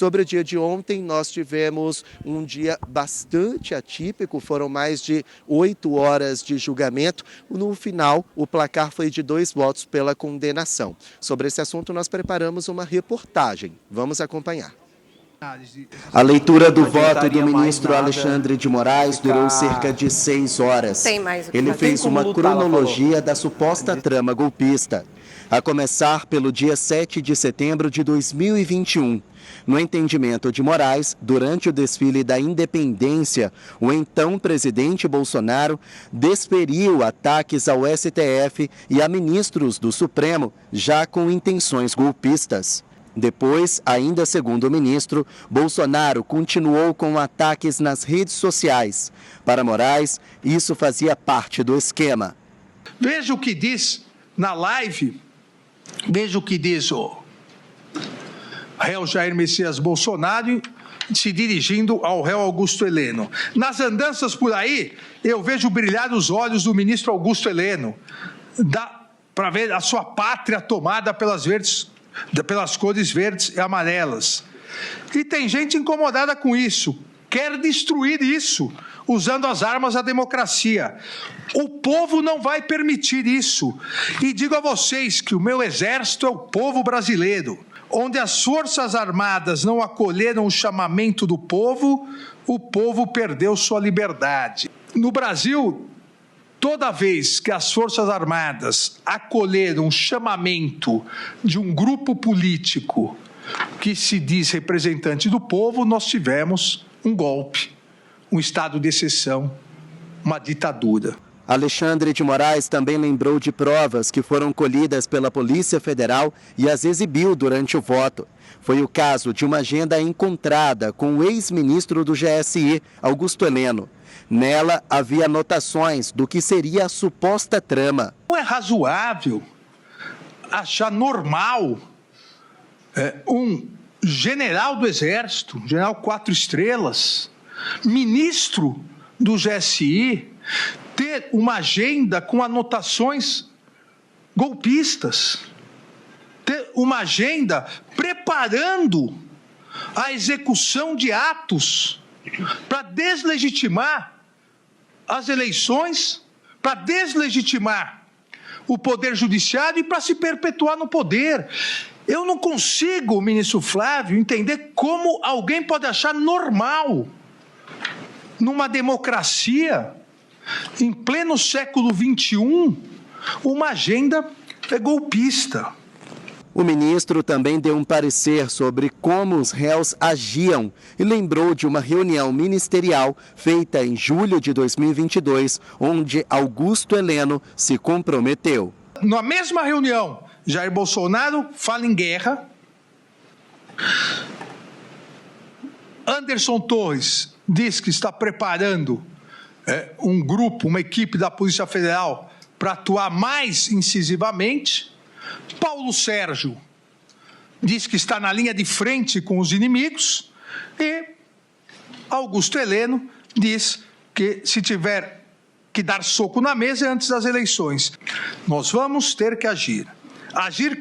Sobre o dia de ontem, nós tivemos um dia bastante atípico, foram mais de 8 horas de julgamento. No final, o placar foi de 2 votos pela condenação. Sobre esse assunto, nós preparamos uma reportagem. Vamos acompanhar. A leitura do voto do ministro Alexandre de Moraes durou cerca de 6 horas. Ele fez uma cronologia da suposta trama golpista, a começar pelo dia 7 de setembro de 2021. No entendimento de Moraes, durante o desfile da Independência, o então presidente Bolsonaro desferiu ataques ao STF e a ministros do Supremo, já com intenções golpistas. Depois, ainda segundo o ministro, Bolsonaro continuou com ataques nas redes sociais. Para Moraes, isso fazia parte do esquema. Veja o que diz na live, veja o que diz o réu Jair Messias Bolsonaro se dirigindo ao réu Augusto Heleno. Nas andanças por aí, eu vejo brilhar os olhos do ministro Augusto Heleno, para ver a sua pátria tomada pelas cores verdes e amarelas. E tem gente incomodada com isso, quer destruir isso, usando as armas da democracia. O povo não vai permitir isso. E digo a vocês que o meu exército é o povo brasileiro. Onde as Forças Armadas não acolheram o chamamento do povo, o povo perdeu sua liberdade. No Brasil, toda vez que as Forças Armadas acolheram o chamamento de um grupo político que se diz representante do povo, nós tivemos um golpe, um estado de exceção, uma ditadura. Alexandre de Moraes também lembrou de provas que foram colhidas pela Polícia Federal e as exibiu durante o voto. Foi o caso de uma agenda encontrada com o ex-ministro do GSI, Augusto Heleno. Nela havia anotações do que seria a suposta trama. Não é razoável achar normal um general do Exército, general 4 estrelas, ministro do GSI, ter uma agenda com anotações golpistas, ter uma agenda preparando a execução de atos para deslegitimar as eleições, para deslegitimar o poder judiciário e para se perpetuar no poder. Eu não consigo, ministro Flávio, entender como alguém pode achar normal, numa democracia, em pleno século XXI, uma agenda golpista. O ministro também deu um parecer sobre como os réus agiam e lembrou de uma reunião ministerial feita em julho de 2022, onde Augusto Heleno se comprometeu. Na mesma reunião, Jair Bolsonaro fala em guerra, Anderson Torres diz que está preparando um grupo, uma equipe da Polícia Federal para atuar mais incisivamente. Paulo Sérgio diz que está na linha de frente com os inimigos e Augusto Heleno diz que se tiver que dar soco na mesa é antes das eleições. Nós vamos ter que agir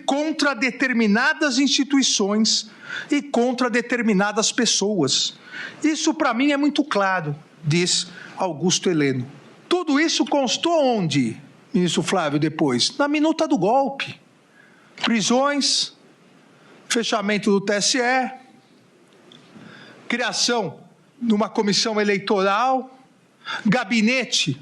contra determinadas instituições e contra determinadas pessoas. Isso para mim é muito claro, diz Augusto Heleno. Tudo isso constou onde, ministro Flávio, depois? Na minuta do golpe. Prisões, fechamento do TSE, criação de uma comissão eleitoral, gabinete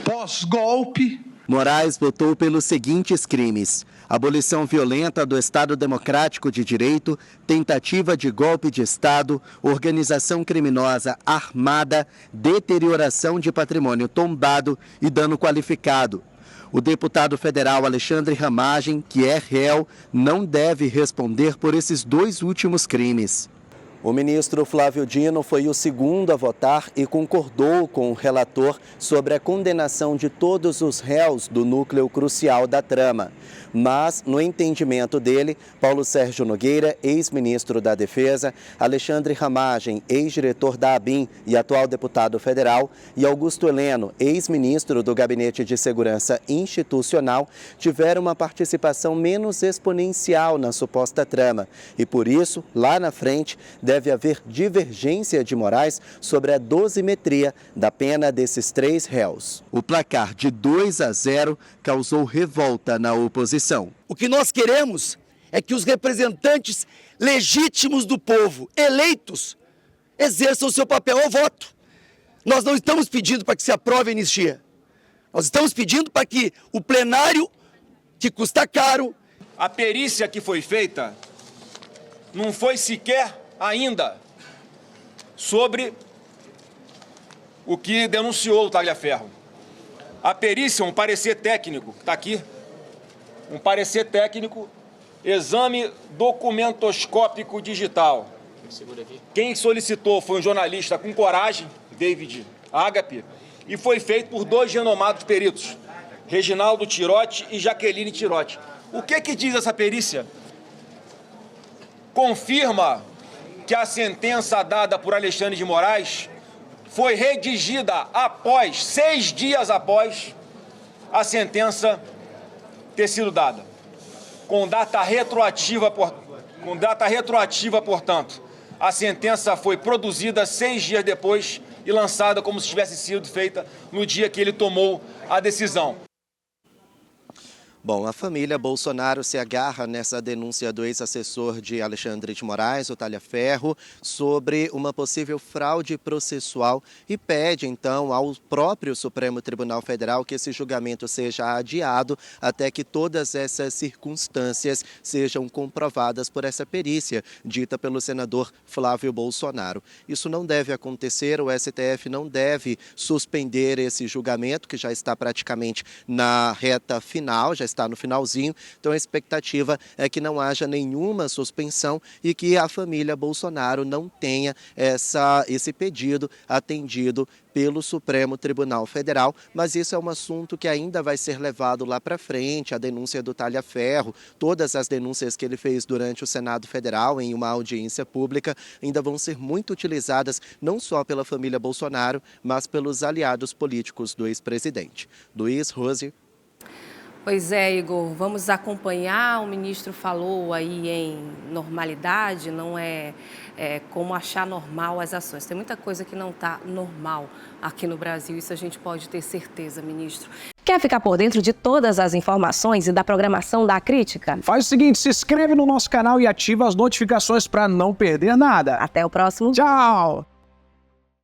pós-golpe. Moraes votou pelos seguintes crimes: abolição violenta do Estado Democrático de Direito, tentativa de golpe de Estado, organização criminosa armada, deterioração de patrimônio tombado e dano qualificado. O deputado federal Alexandre Ramagem, que é réu, não deve responder por esses 2 últimos crimes. O ministro Flávio Dino foi o segundo a votar e concordou com o relator sobre a condenação de todos os réus do núcleo crucial da trama. Mas, no entendimento dele, Paulo Sérgio Nogueira, ex-ministro da Defesa, Alexandre Ramagem, ex-diretor da ABIN e atual deputado federal, e Augusto Heleno, ex-ministro do Gabinete de Segurança Institucional, tiveram uma participação menos exponencial na suposta trama. E por isso, lá na frente, deve haver divergência de morais sobre a dosimetria da pena desses 3 réus. O placar de 2-0 causou revolta na oposição. O que nós queremos é que os representantes legítimos do povo, eleitos, exerçam o seu papel ao voto. Nós não estamos pedindo para que se aprove a anistia. Nós estamos pedindo para que o plenário, que custa caro... A perícia que foi feita não foi sequer ainda sobre o que denunciou o Tagliaferro. A perícia, um parecer técnico, está aqui, um parecer técnico, exame documentoscópico digital. Quem solicitou foi um jornalista com coragem, David Agape, e foi feito por 2 renomados peritos, Reginaldo Tirotti e Jaqueline Tirotti. O que diz essa perícia? Confirma que a sentença dada por Alexandre de Moraes foi redigida após, 6 dias após a sentença ter sido dada, com data retroativa, portanto. A sentença foi produzida 6 dias depois e lançada como se tivesse sido feita no dia que ele tomou a decisão. Bom, a família Bolsonaro se agarra nessa denúncia do ex-assessor de Alexandre de Moraes, o Tagliaferro, sobre uma possível fraude processual e pede, então, ao próprio Supremo Tribunal Federal que esse julgamento seja adiado até que todas essas circunstâncias sejam comprovadas por essa perícia dita pelo senador Flávio Bolsonaro. Isso não deve acontecer, o STF não deve suspender esse julgamento, que já está praticamente na reta final, já está no finalzinho, então a expectativa é que não haja nenhuma suspensão e que a família Bolsonaro não tenha esse pedido atendido pelo Supremo Tribunal Federal, mas isso é um assunto que ainda vai ser levado lá para frente, a denúncia do Tagliaferro, todas as denúncias que ele fez durante o Senado Federal em uma audiência pública ainda vão ser muito utilizadas não só pela família Bolsonaro, mas pelos aliados políticos do ex-presidente. Luiz, Rose. Pois é, Igor, vamos acompanhar. O ministro falou aí em normalidade, não é como achar normal as ações. Tem muita coisa que não está normal aqui no Brasil, isso a gente pode ter certeza, ministro. Quer ficar por dentro de todas as informações e da programação da Crítica? Faz o seguinte, se inscreve no nosso canal e ativa as notificações para não perder nada. Até o próximo. Tchau!